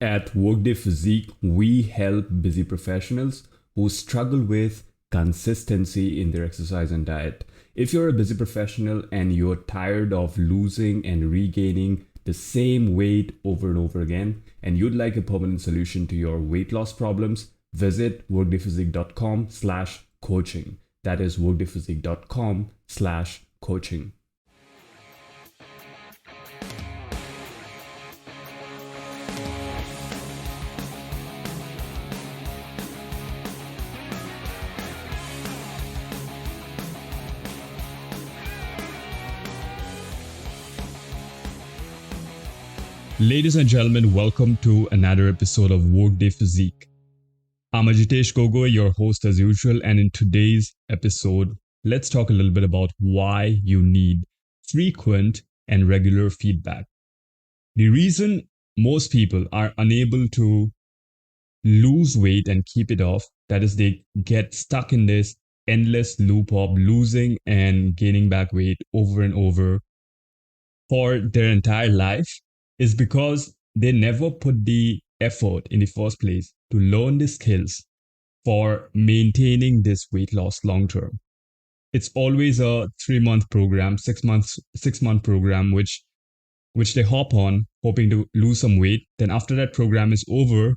At Workday Physique, we help busy professionals who struggle with consistency in their exercise and diet. If you're a busy professional and you're tired of losing and regaining the same weight over and over again, and you'd like a permanent solution to your weight loss problems, visit workdayphysique.com/coaching. That is workdayphysique.com/coaching. Ladies and gentlemen, welcome to another episode of Workday Physique. I'm Ajitesh Gogoi, your host as usual, and in today's episode, let's talk a little bit about why you need frequent and regular feedback. The reason most people are unable to lose weight and keep it off, that is, they get stuck in this endless loop of losing and gaining back weight over and over for their entire life, is because they never put the effort in the first place to learn the skills for maintaining this weight loss long term. It's always a 3-month program, 6-month program, which they hop on hoping to lose some weight. Then after that program is over,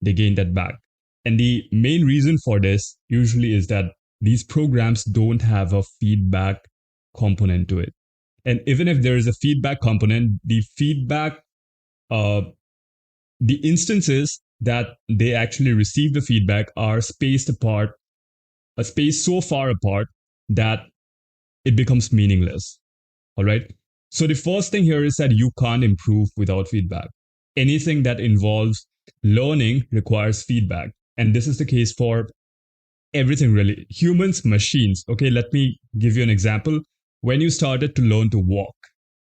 they gain that back. And the main reason for this usually is that these programs don't have a feedback component to it. And even if there is a feedback component, the instances that they actually receive the feedback are spaced apart, a space so far apart that it becomes meaningless. All right. So the first thing here is that you can't improve without feedback. Anything that involves learning requires feedback. And this is the case for everything really. Humans, machines. Okay, let me give you an example. When you started to learn to walk,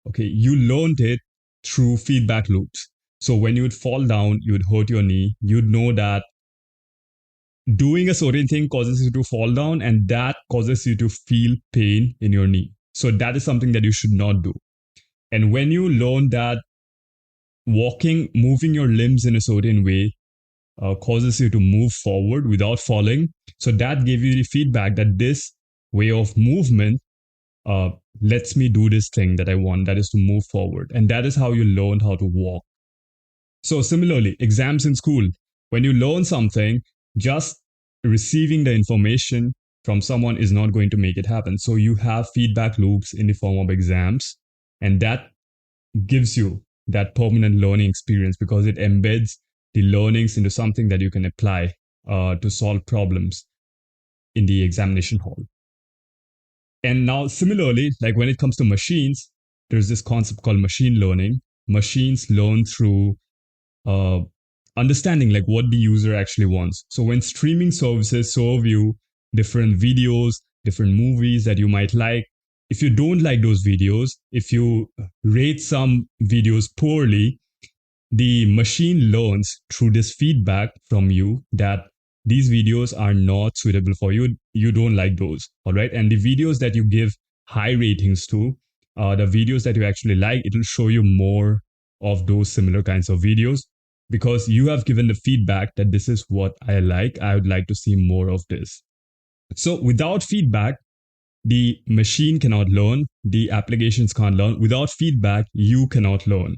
okay, you learned it through feedback loops. So when you would fall down, you would hurt your knee. You'd know that doing a certain thing causes you to fall down, and that causes you to feel pain in your knee. So that is something that you should not do. And when you learn that walking, moving your limbs in a certain way causes you to move forward without falling, so that gave you the feedback that this way of movement lets me do this thing that I want, that is to move forward. And that is how you learned how to walk. So similarly, exams in school, when you learn something, just receiving the information from someone is not going to make it happen. So you have feedback loops in the form of exams, and that gives you that permanent learning experience because it embeds the learnings into something that you can apply to solve problems in the examination hall. And now, similarly, like when it comes to machines, there's this concept called machine learning. Machines learn through understanding like what the user actually wants. So when streaming services serve you different videos, different movies that you might like, if you don't like those videos, if you rate some videos poorly, the machine learns through this feedback from you that these videos are not suitable for you. You don't like those. All right. And the videos that you give high ratings to, the videos that you actually like, it will show you more of those similar kinds of videos because you have given the feedback that this is what I like. I would like to see more of this. So without feedback, the machine cannot learn. The applications can't learn. Without feedback, you cannot learn.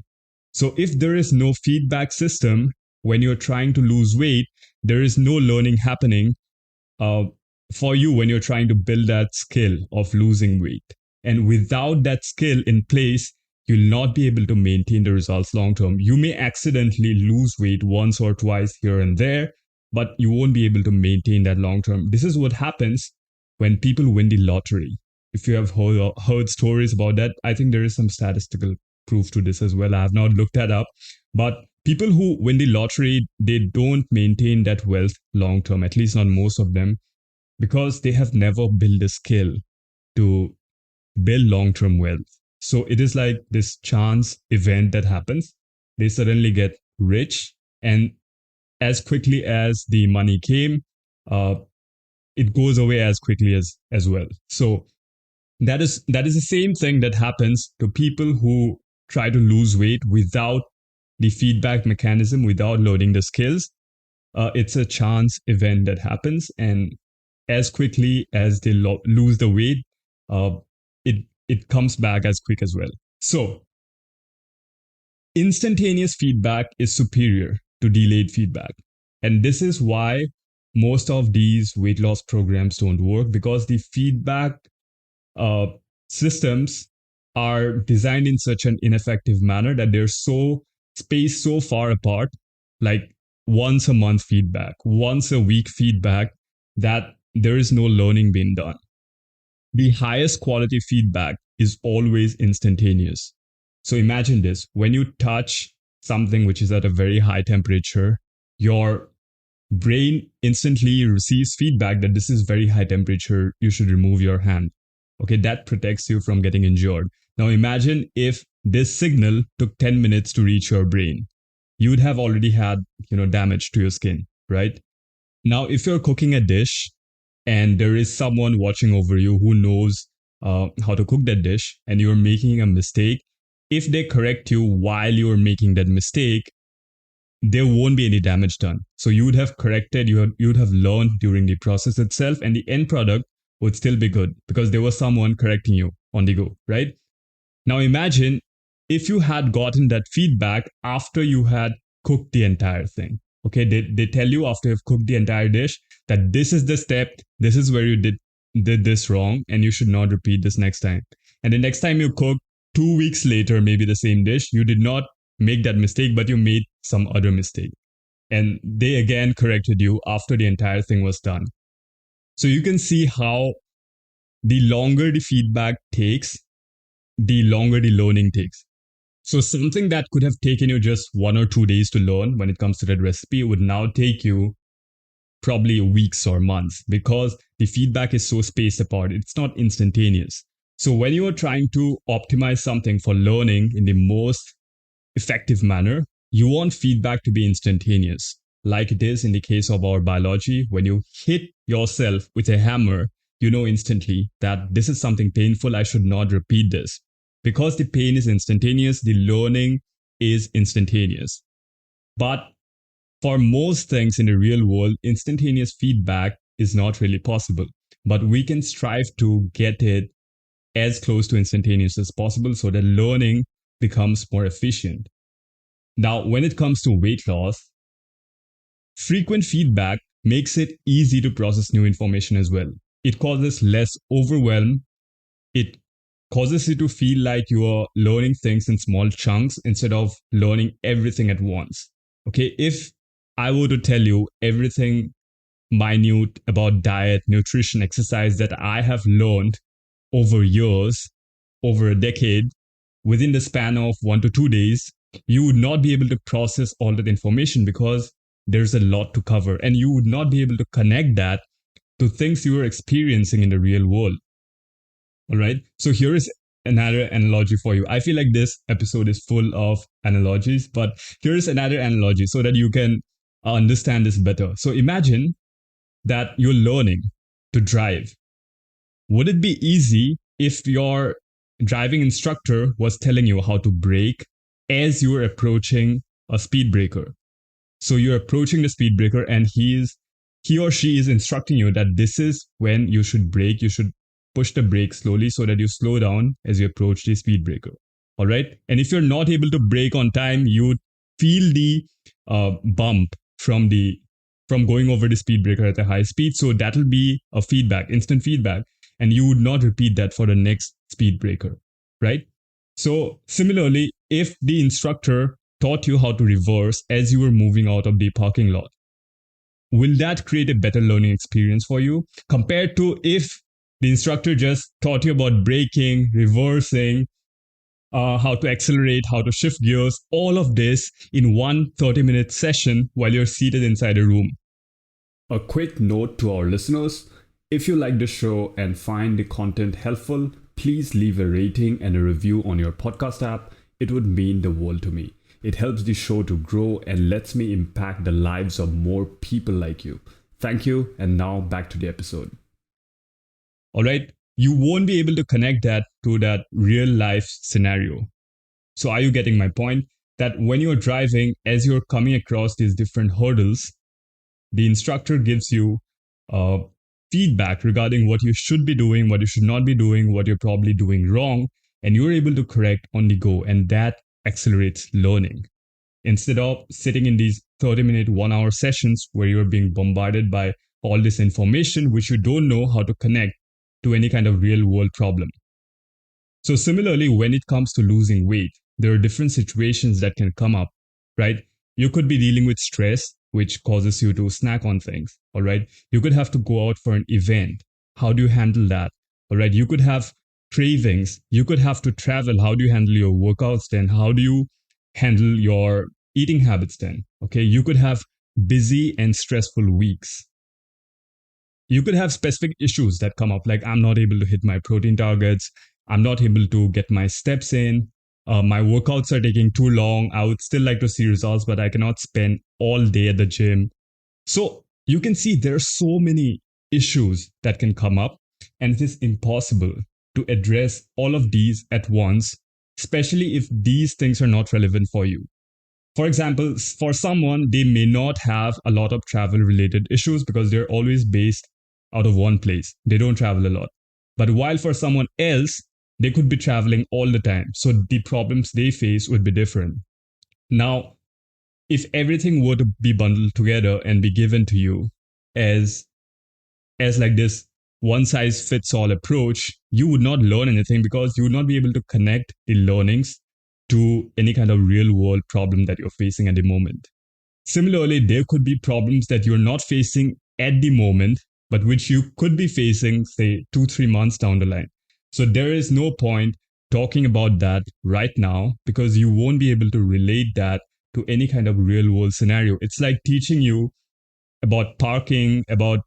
So if there is no feedback system, when you're trying to lose weight, there is no learning happening for you when you're trying to build that skill of losing weight. And without that skill in place, you'll not be able to maintain the results long term. You may accidentally lose weight once or twice here and there, but you won't be able to maintain that long term. This is what happens when people win the lottery. If you have heard stories about that, I think there is some statistical proof to this as well. I have not looked that up, but people who win the lottery, they don't maintain that wealth long term, at least not most of them, because they have never built a skill to build long term wealth. So it is like this chance event that happens. They suddenly get rich, and as quickly as the money came, it goes away as quickly as well. So that is the same thing that happens to people who try to lose weight without the feedback mechanism without learning the skills, it's a chance event that happens. And as quickly as they lose the weight, uh, it comes back as quick as well. So instantaneous feedback is superior to delayed feedback. And this is why most of these weight loss programs don't work, because the feedback uh, systems are designed in such an ineffective manner that they're so spaced so far apart, like once a month feedback, once a week feedback, that there is no learning being done. The highest quality feedback is always instantaneous. So imagine this: when you touch something which is at a very high temperature, your brain instantly receives feedback that this is very high temperature, you should remove your hand. Okay, that protects you from getting injured. Now imagine if this signal took 10 minutes to reach your brain. You would have already had, damage to your skin, right? Now, if you're cooking a dish and there is someone watching over you who knows how to cook that dish and you're making a mistake, if they correct you while you're making that mistake, there won't be any damage done. So you would have corrected, you would have learned during the process itself, and the end product would still be good because there was someone correcting you on the go, right? Now imagine if you had gotten that feedback after you had cooked the entire thing. Okay, they tell you after you've cooked the entire dish that this is the step, this is where you did this wrong, and you should not repeat this next time. And the next time you cook, 2 weeks later, maybe the same dish, you did not make that mistake, but you made some other mistake. And they again corrected you after the entire thing was done. So you can see how the longer the feedback takes, the longer the learning takes. So something that could have taken you just 1 or 2 days to learn when it comes to that recipe would now take you probably weeks or months because the feedback is so spaced apart. It's not instantaneous. So when you are trying to optimize something for learning in the most effective manner, you want feedback to be instantaneous. Like it is in the case of our biology, when you hit yourself with a hammer, you know instantly that this is something painful, I should not repeat this. Because the pain is instantaneous, the learning is instantaneous. But for most things in the real world, instantaneous feedback is not really possible. But we can strive to get it as close to instantaneous as possible so that learning becomes more efficient. Now, when it comes to weight loss, frequent feedback makes it easy to process new information as well. It causes less overwhelm. It causes you to feel like you are learning things in small chunks instead of learning everything at once. Okay, if I were to tell you everything minute about diet, nutrition, exercise that I have learned over years, over a decade, within the span of 1 to 2 days, you would not be able to process all that information because there's a lot to cover, and you would not be able to connect that to things you are experiencing in the real world. All right. So here is another analogy for you. I feel like this episode is full of analogies, but here is another analogy so that you can understand this better. So imagine that you're learning to drive. Would it be easy if your driving instructor was telling you how to brake as you were approaching a speed breaker? So you're approaching the speed breaker and he or she is instructing you that this is when you should brake, you should push the brake slowly so that you slow down as you approach the speed breaker. All right. And if you're not able to brake on time, you feel the bump from going over the speed breaker at a high speed. So that'll be a feedback, instant feedback. And you would not repeat that for the next speed breaker. Right. So similarly, if the instructor taught you how to reverse as you were moving out of the parking lot, will that create a better learning experience for you compared to if the instructor just taught you about braking, reversing, how to accelerate, how to shift gears, all of this in one 30-minute session while you're seated inside a room? A quick note to our listeners: if you like the show and find the content helpful, please leave a rating and a review on your podcast app. It would mean the world to me. It helps the show to grow and lets me impact the lives of more people like you. Thank you, and now back to the episode. All right, you won't be able to connect that to that real life scenario. So are you getting my point? that when you're driving, as you're coming across these different hurdles, the instructor gives you uh, feedback regarding what you should be doing, what you should not be doing, what you're probably doing wrong, and you're able to correct on the go. And that accelerates learning. Instead of sitting in these 30-minute, 1 hour sessions where you're being bombarded by all this information, which you don't know how to connect to any kind of real world problem. So, similarly, when it comes to losing weight, there are different situations that can come up, right? You could be dealing with stress, which causes you to snack on things, all right? You could have to go out for an event. How do you handle that? All right. You could have cravings. You could have to travel. How do you handle your workouts then? How do you handle your eating habits then? Okay. You could have busy and stressful weeks. You could have specific issues that come up, like I'm not able to hit my protein targets. I'm not able to get my steps in. My workouts are taking too long. I would still like to see results, but I cannot spend all day at the gym. So you can see there are so many issues that can come up, and it is impossible to address all of these at once, especially if these things are not relevant for you. For example, for someone, they may not have a lot of travel related issues because they're always based out of one place. They don't travel a lot. But while for someone else, they could be traveling all the time. So the problems they face would be different. Now, if everything were to be bundled together and be given to you as like this one size fits all approach, you would not learn anything because you would not be able to connect the learnings to any kind of real world problem that you're facing at the moment. Similarly, there could be problems that you're not facing at the moment, but which you could be facing, say, 2, 3 months down the line. So there is no point talking about that right now because you won't be able to relate that to any kind of real world scenario. It's like teaching you about parking, about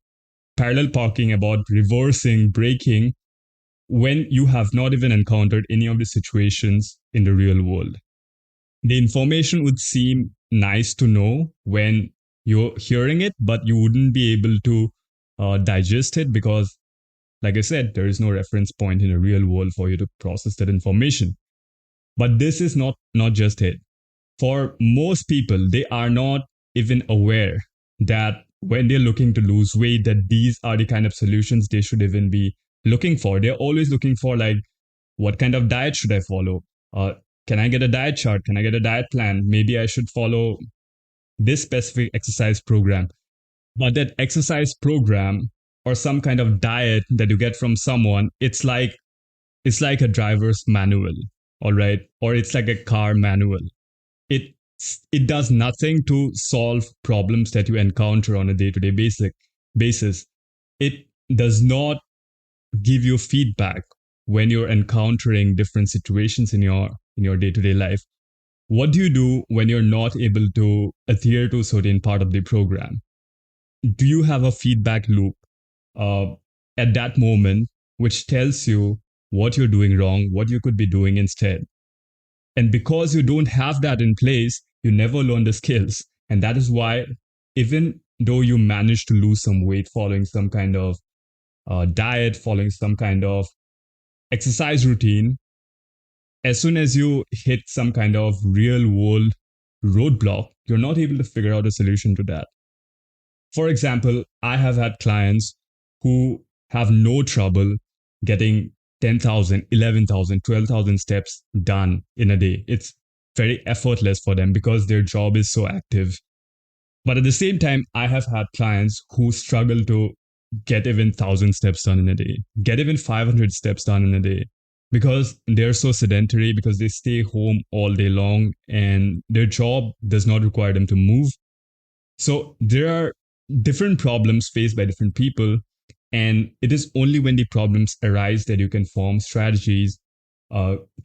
parallel parking, about reversing, braking, when you have not even encountered any of the situations in the real world. The information would seem nice to know when you're hearing it, but you wouldn't be able to digest it because, like I said, there is no reference point in the real world for you to process that information. But this is not just it. For most people, they are not even aware that when they're looking to lose weight, that these are the kind of solutions they should even be looking for. They're always looking for, like, what kind of diet should I follow? Can I get a diet chart? Can I get a diet plan? Maybe I should follow this specific exercise program. But that exercise program or some kind of diet that you get from someone, it's like a driver's manual, all right? Or it's like a car manual. It it does nothing to solve problems that you encounter on a day-to-day basis. It does not give you feedback when you're encountering different situations in your day-to-day life. What do you do when you're not able to adhere to a certain part of the program? Do you have a feedback loop uh, at that moment which tells you what you're doing wrong, what you could be doing instead? And because you don't have that in place, you never learn the skills. And that is why, even though you manage to lose some weight following some kind of diet, following some kind of exercise routine, as soon as you hit some kind of real world roadblock, you're not able to figure out a solution to that. For example, I have had clients who have no trouble getting 10,000, 11,000, 12,000 steps done in a day. It's very effortless for them because their job is so active. But at the same time, I have had clients who struggle to get even 1,000 steps done in a day, get even 500 steps done in a day because they're so sedentary, because they stay home all day long and their job does not require them to move. So there are different problems faced by different people. And it is only when the problems arise that you can form strategies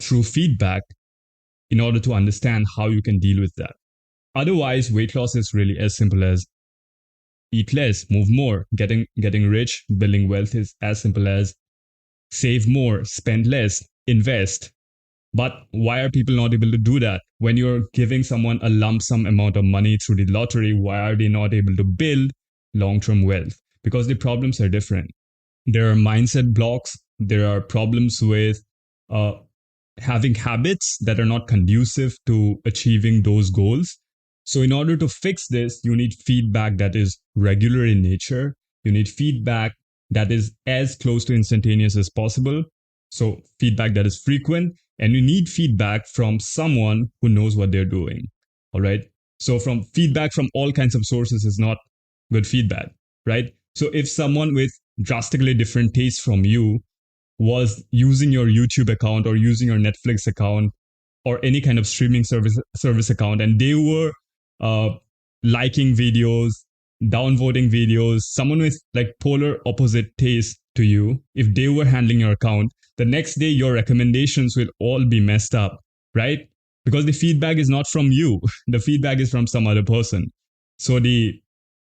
through feedback in order to understand how you can deal with that. Otherwise, weight loss is really as simple as eat less, move more. Getting rich, building wealth is as simple as save more, spend less, invest. But why are people not able to do that? When you're giving someone a lump sum amount of money through the lottery, why are they not able to build long term wealth? Because the problems are different. There are mindset blocks, there are problems with having habits that are not conducive to achieving those goals. So, in order to fix this, you need feedback that is regular in nature. You need feedback that is as close to instantaneous as possible. So, feedback that is frequent. And you need feedback from someone who knows what they're doing. All right. So, from feedback from all kinds of sources is not good feedback, right? So, if someone with drastically different tastes from you was using your YouTube account or using your Netflix account or any kind of streaming service account, and they were uh, liking videos, downvoting videos, someone with like polar opposite taste to you, if they were handling your account, the next day your recommendations will all be messed up, right? Because the feedback is not from you, the feedback is from some other person. So the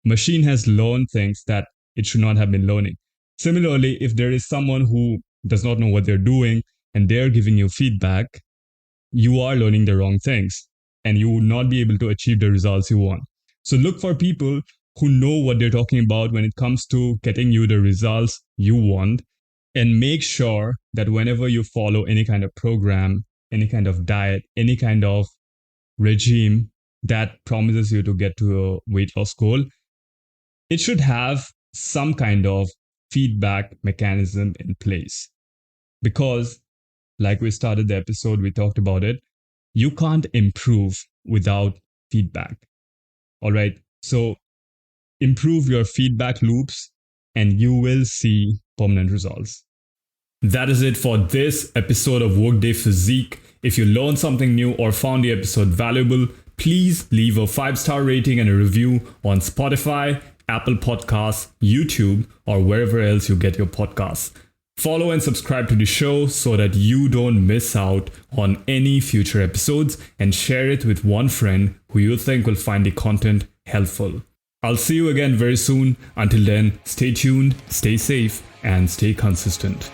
machine has learned things that it should not have been learning. Similarly, if there is someone who does not know what they're doing and they're giving you feedback, you are learning the wrong things and you will not be able to achieve the results you want. So look for people who know what they're talking about when it comes to getting you the results you want, and make sure that whenever you follow any kind of program, any kind of diet, any kind of regime that promises you to get to a weight loss goal, it should have some kind of feedback mechanism in place. Because, like we started the episode, we talked about it, you can't improve without feedback. All right. So, improve your feedback loops and you will see permanent results. That is it for this episode of Workday Physique. If you learned something new or found the episode valuable, please leave a 5-star rating and a review on Spotify, Apple Podcasts, YouTube, or wherever else you get your podcasts. Follow and subscribe to the show so that you don't miss out on any future episodes, and share it with one friend who you think will find the content helpful. I'll see you again very soon. Until then, stay tuned, stay safe, and stay consistent.